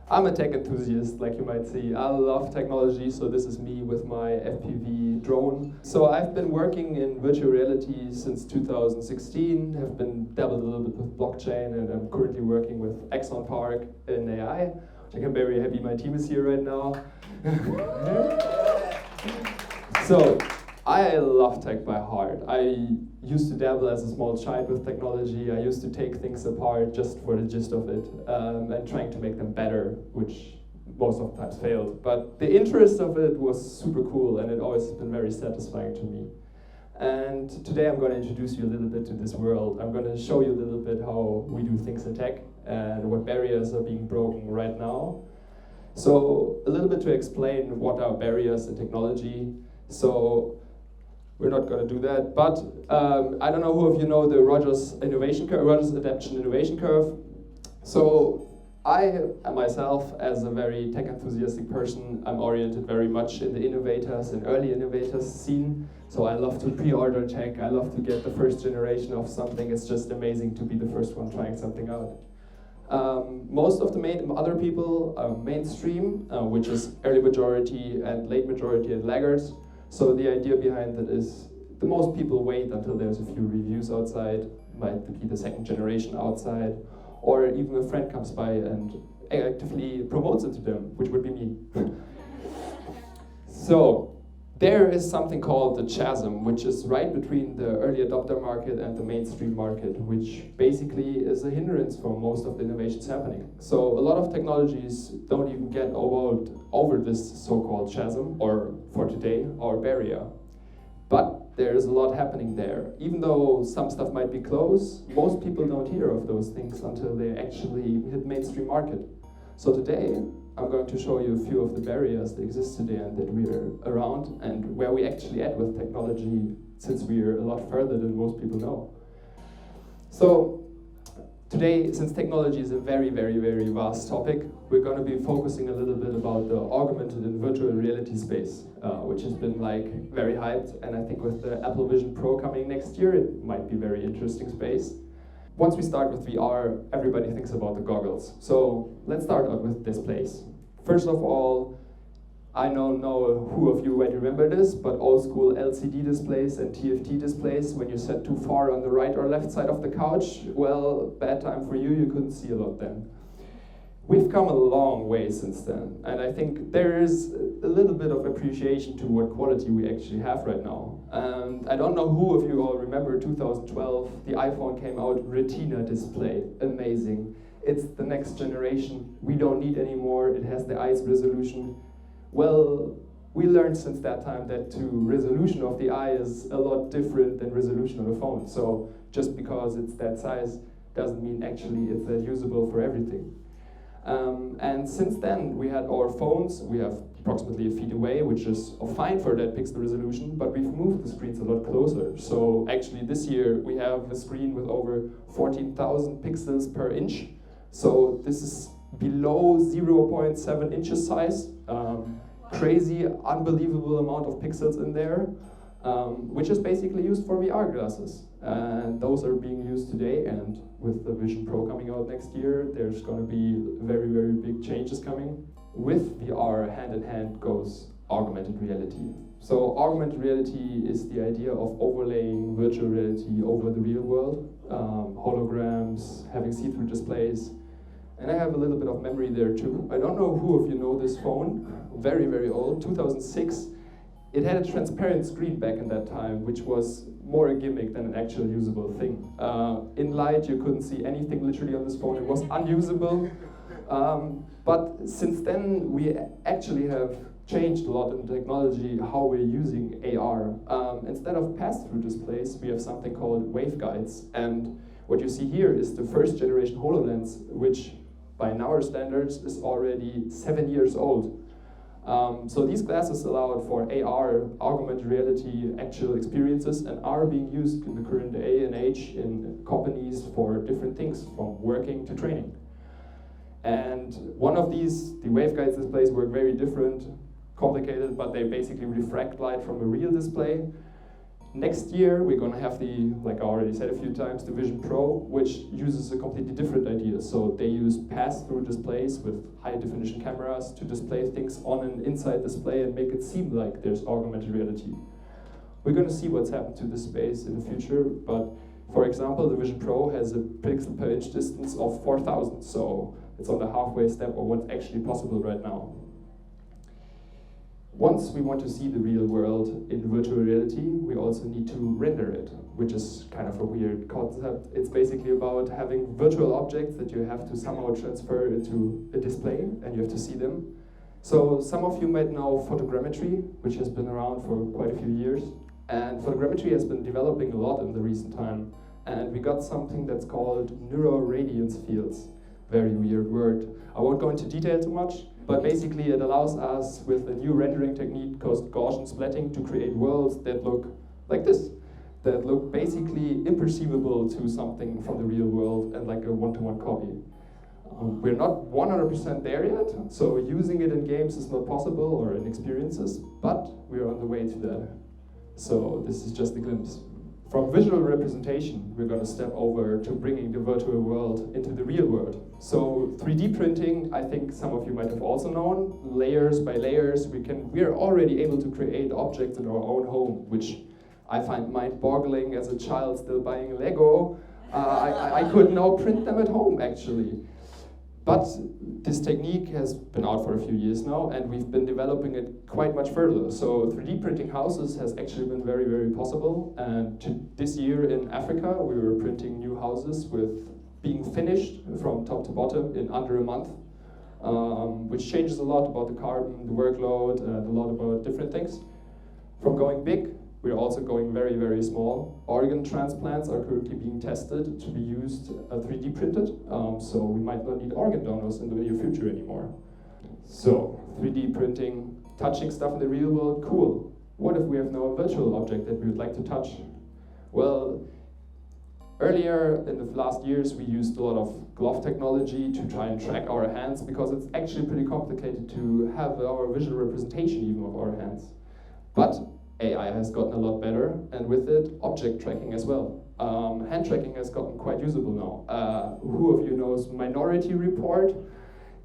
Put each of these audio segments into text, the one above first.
I'm a tech enthusiast, like you might see. I love technology, so this is me with my FPV drone. So I've been working in virtual reality since 2016, have been dabbled a little bit with blockchain, and I'm currently working with Exxon Park in AI, which I'm very happy my team is here right now. So, I love tech by heart. I used to dabble as a small child with technology. I used to take things apart just for the gist of it, and trying to make them better, which most of the times failed. But the interest of it was super cool, and it always has been very satisfying to me. And today I'm going to introduce you a little bit to this world. I'm going to show you a little bit how we do things in tech and what barriers are being broken right now. So a little bit to explain what are barriers in technology. So we're not going to do that, but I don't know who of you know the Rogers Adaptation Innovation Curve. So I myself, as a very tech enthusiastic person, I'm oriented very much in the innovators and early innovators scene. So I love to pre-order tech, I love to get the first generation of something. It's just amazing to be the first one trying something out. Most of the other people are mainstream, which is early majority and late majority and laggards. So the idea behind it is the most people wait until there's a few reviews outside, might be the second generation outside, or even a friend comes by and actively promotes it to them, which would be me. So there is something called the chasm, which is right between the early adopter market and the mainstream market, which basically is a hindrance for most of the innovations happening. So a lot of technologies don't even get over this so-called chasm, or for today, our barrier. But there's a lot happening there. Even though some stuff might be close, most people don't hear of those things until they actually hit mainstream market. So today, I'm going to show you a few of the barriers that exist today and that we're around, and where we actually at with technology, since we're a lot further than most people know. So today, since technology is a very, very, very vast topic, we're going to be focusing a little bit about the augmented and virtual reality space, which has been like very hyped, and I think with the Apple Vision Pro coming next year, it might be a very interesting space. Once we start with VR, everybody thinks about the goggles. So let's start out with displays. First of all, I don't know who of you might remember this, but old school LCD displays and TFT displays, when you sat too far on the right or left side of the couch, well, bad time for you, you couldn't see a lot then. We've come a long way since then, and I think there is a little bit of appreciation to what quality we actually have right now. And I don't know who of you all remember 2012, the iPhone came out, Retina display, amazing. It's the next generation, we don't need anymore, it has the eyes resolution. Well, we learned since that time that the resolution of the eye is a lot different than resolution of a phone. So just because it's that size doesn't mean actually it's that usable for everything. And since then, we had our phones, we have approximately a feet away, which is fine for that pixel resolution, but we've moved the screens a lot closer. So actually this year, we have a screen with over 14,000 pixels per inch. So this is below 0.7 inches size. Crazy, unbelievable amount of pixels in there, which is basically used for VR glasses. And those are being used today, and with the Vision Pro coming out next year, there's going to be very, very big changes coming. With VR, hand in hand goes augmented reality. So augmented reality is the idea of overlaying virtual reality over the real world, holograms, having see-through displays. And I have a little bit of memory there too. I don't know who of you know this phone, very, very old, 2006. It had a transparent screen back in that time, which was more a gimmick than an actual usable thing. In light, you couldn't see anything literally on this phone. It was unusable. But since then, we actually have changed a lot in technology, how we're using AR. Instead of pass-through displays, we have something called waveguides. And what you see here is the first generation HoloLens, which by our standards is already 7 years old. So these glasses allowed for AR, augmented reality, actual experiences, and are being used in the current day and age in companies for different things, from working to training. And one of these, the waveguides displays, work very different, complicated, but they basically refract light from a real display. Next year, we're going to have like I already said a few times, the Vision Pro, which uses a completely different idea. So they use pass-through displays with high-definition cameras to display things on an inside display and make it seem like there's augmented reality. We're going to see what's happened to this space in the future, but for example, the Vision Pro has a pixel per inch distance of 4,000, so it's on the halfway step of what's actually possible right now. Once we want to see the real world in virtual reality, we also need to render it, which is kind of a weird concept. It's basically about having virtual objects that you have to somehow transfer into a display, and you have to see them. So some of you might know photogrammetry, which has been around for quite a few years. And photogrammetry has been developing a lot in the recent time. And we got something that's called neuroradiance fields. Very weird word. I won't go into detail too much, but basically it allows us, with a new rendering technique called Gaussian splatting, to create worlds that look like this, that look basically imperceivable to something from the real world and like a one-to-one copy. We're not 100% there yet, so using it in games is not possible or in experiences, but we're on the way to that. So this is just a glimpse. From visual representation, we're going to step over to bringing the virtual world into the real world. So 3D printing, I think some of you might have also known, layers by layers, we are already able to create objects in our own home, which I find mind-boggling as a child still buying Lego. I could now print them at home, actually. But this technique has been out for a few years now, and we've been developing it quite much further. So 3D printing houses has actually been very, very possible. And this year in Africa, we were printing new houses with being finished from top to bottom in under a month, which changes a lot about the carbon, the workload, and a lot about different things. From going big, we're also going very, very small. Organ transplants are currently being tested to be used 3D printed, so we might not need organ donors in the near future anymore. So 3D printing, touching stuff in the real world, cool. What if we have now a virtual object that we would like to touch? Well, earlier in the last years, we used a lot of glove technology to try and track our hands, because it's actually pretty complicated to have our visual representation even of our hands. But AI has gotten a lot better, and with it, object tracking as well. Hand tracking has gotten quite usable now. Who of you knows Minority Report?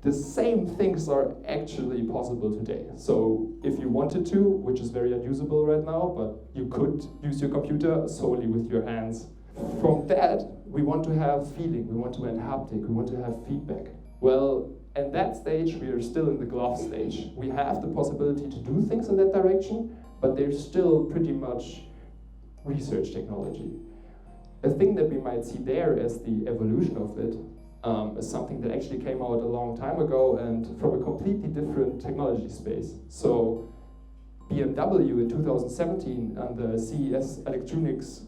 The same things are actually possible today. So if you wanted to, which is very unusable right now, but you could use your computer solely with your hands. From that, we want to have feeling, we want to have haptic, we want to have feedback. Well, at that stage, we are still in the glove stage. We have the possibility to do things in that direction, but they're still pretty much research technology. A thing that we might see there as the evolution of it is something that actually came out a long time ago and from a completely different technology space. So BMW in 2017 and the CES Electronics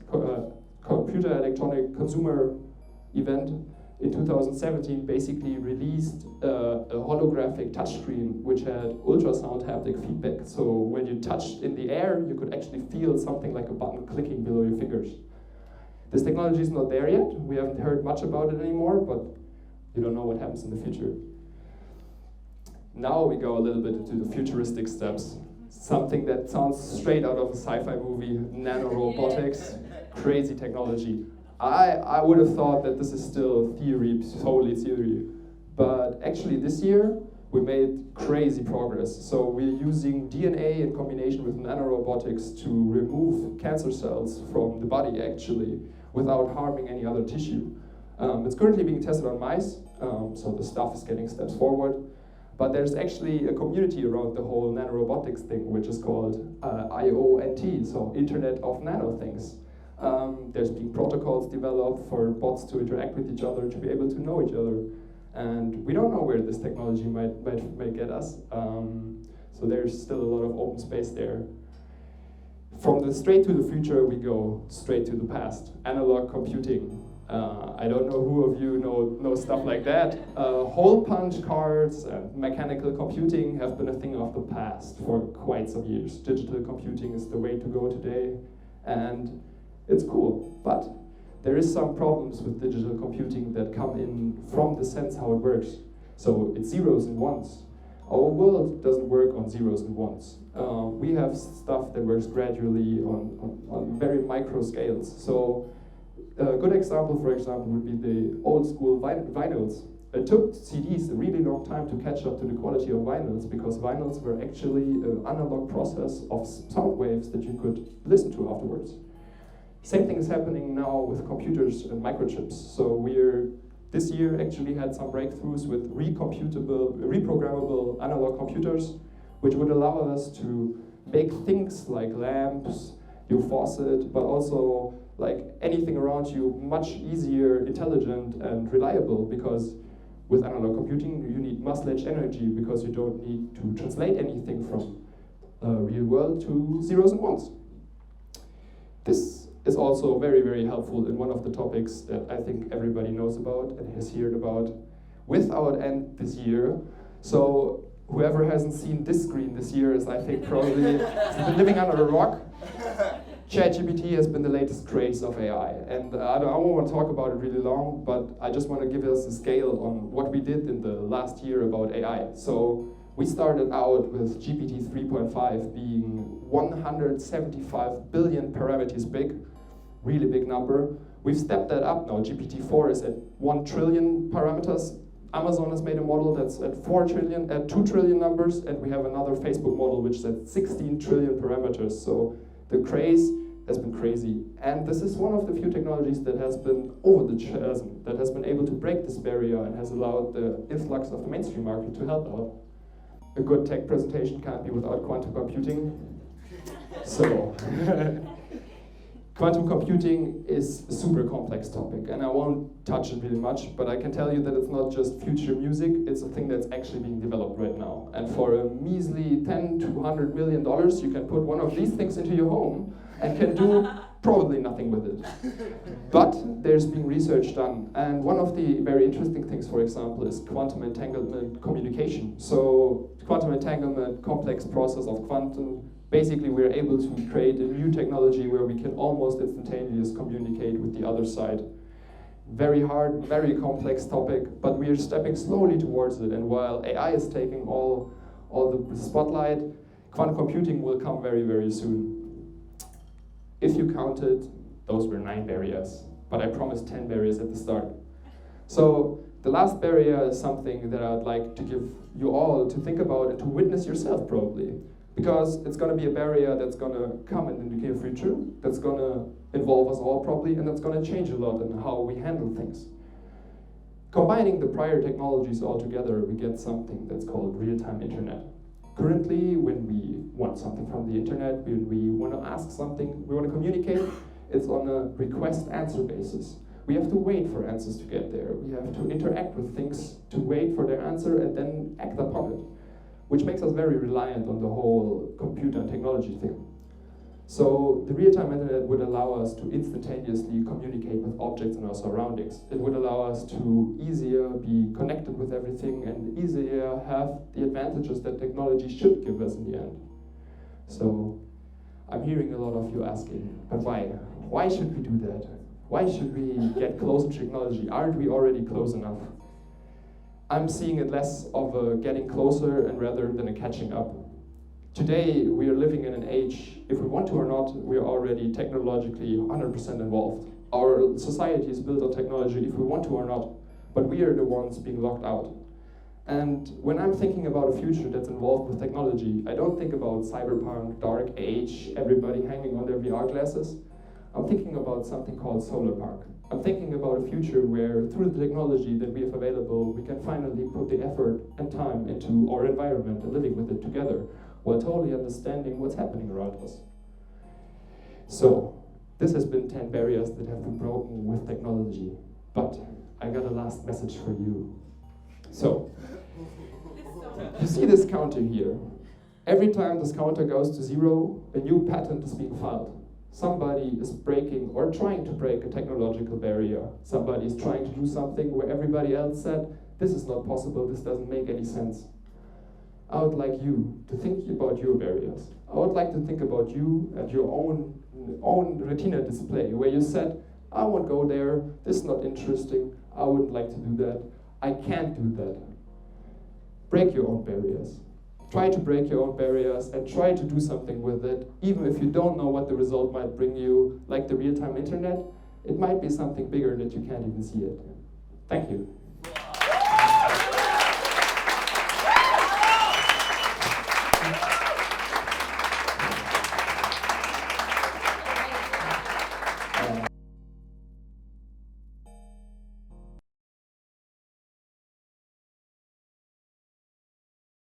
Computer Electronic Consumer event in 2017 basically released a holographic touchscreen which had ultrasound haptic feedback. So when you touched in the air, you could actually feel something like a button clicking below your fingers. This technology is not there yet. We haven't heard much about it anymore, but you don't know what happens in the future. Now we go a little bit into the futuristic steps. Something that sounds straight out of a sci-fi movie, nanorobotics, crazy technology. I would have thought that this is still theory, solely theory. But actually this year, we made crazy progress. So we're using DNA in combination with nanorobotics to remove cancer cells from the body actually, without harming any other tissue. It's currently being tested on mice, so the stuff is getting steps forward. But there's actually a community around the whole nanorobotics thing, which is called IoT, so Internet of Nano Things. There's been protocols developed for bots to interact with each other, to be able to know each other. And we don't know where this technology might get us. So there's still a lot of open space there. From the straight to the future, we go straight to the past. Analog computing. I don't know who of you know stuff like that. Hole punch cards and mechanical computing have been a thing of the past for quite some years. Digital computing is the way to go today. And it's cool, but there is some problems with digital computing that come in from the sense how it works. So it's zeros and ones. Our world doesn't work on zeros and ones. We have stuff that works gradually on very micro scales. So a good example, for example, would be the old school vinyls. It took CDs a really long time to catch up to the quality of vinyls, because vinyls were actually an analog process of sound waves that you could listen to afterwards. Same thing is happening now with computers and microchips. So this year actually had some breakthroughs with reprogrammable analog computers, which would allow us to make things like lamps, your faucet, but also like anything around you much easier, intelligent, and reliable, because with analog computing you need much energy, because you don't need to translate anything from real world to zeros and ones. This is also very, very helpful in one of the topics that I think everybody knows about and has heard about with our end this year. So whoever hasn't seen this screen this year is, I think, probably been living under a rock. ChatGPT has been the latest craze of AI, and I don't want to talk about it really long, but I just want to give us a scale on what we did in the last year about AI. So we started out with GPT 3.5 being 175 billion parameters big, really big number. We've stepped that up now. GPT-4 is at 1 trillion parameters. Amazon has made a model that's at 2 trillion numbers, and we have another Facebook model which is at 16 trillion parameters. So the craze has been crazy. And this is one of the few technologies that has been over the chasm, that has been able to break this barrier and has allowed the influx of the mainstream market to help out. A good tech presentation can't be without quantum computing. So, quantum computing is a super complex topic, and I won't touch it really much, but I can tell you that it's not just future music, it's a thing that's actually being developed right now. And for a measly $10 to $100 million, you can put one of these things into your home and can do probably nothing with it. But there's been research done, and one of the very interesting things, for example, is quantum entanglement communication. So quantum entanglement, complex process of quantum. Basically, we're able to create a new technology where we can almost instantaneously communicate with the other side. Very hard, very complex topic, but we are stepping slowly towards it. And while AI is taking all the spotlight, quantum computing will come very, very soon. If you counted, those were 9 barriers, but I promised 10 barriers at the start. So the last barrier is something that I'd like to give you all to think about and to witness yourself, probably. Because it's going to be a barrier that's going to come in the near future, that's going to involve us all probably, and that's going to change a lot in how we handle things. Combining the prior technologies all together, we get something that's called real-time internet. Currently, when we want something from the internet, when we want to ask something, we want to communicate, it's on a request-answer basis. We have to wait for answers to get there. We have to interact with things to wait for their answer and then act upon it, which makes us very reliant on the whole computer and technology thing. So the real-time internet would allow us to instantaneously communicate with objects in our surroundings. It would allow us to easier be connected with everything and easier have the advantages that technology should give us in the end. So I'm hearing a lot of you asking, but why? Why should we do that? Why should we get close to technology? Aren't we already close enough? I'm seeing it less of a getting closer and rather than a catching up. Today, we are living in an age, if we want to or not, we are already technologically 100% involved. Our society is built on technology, if we want to or not, but we are the ones being locked out. And when I'm thinking about a future that's involved with technology, I don't think about cyberpunk, dark age, everybody hanging on their VR glasses. I'm thinking about something called solar park. I'm thinking about a future where, through the technology that we have available, we can finally put the effort and time into our environment and living with it together, while totally understanding what's happening around us. So, this has been 10 barriers that have been broken with technology, but I got a last message for you. So, you see this counter here. Every time this counter goes to 0, a new patent is being filed. Somebody is breaking or trying to break a technological barrier. Somebody is trying to do something where everybody else said, this is not possible, this doesn't make any sense. I would like you to think about your barriers. I would like to think about you and your own retina display, where you said, I won't go there, this is not interesting, I wouldn't like to do that, I can't do that. break your own barriers. Try to break your own barriers and try to do something with it, even if you don't know what the result might bring you, like the real-time internet. It might be something bigger that you can't even see it. Thank you.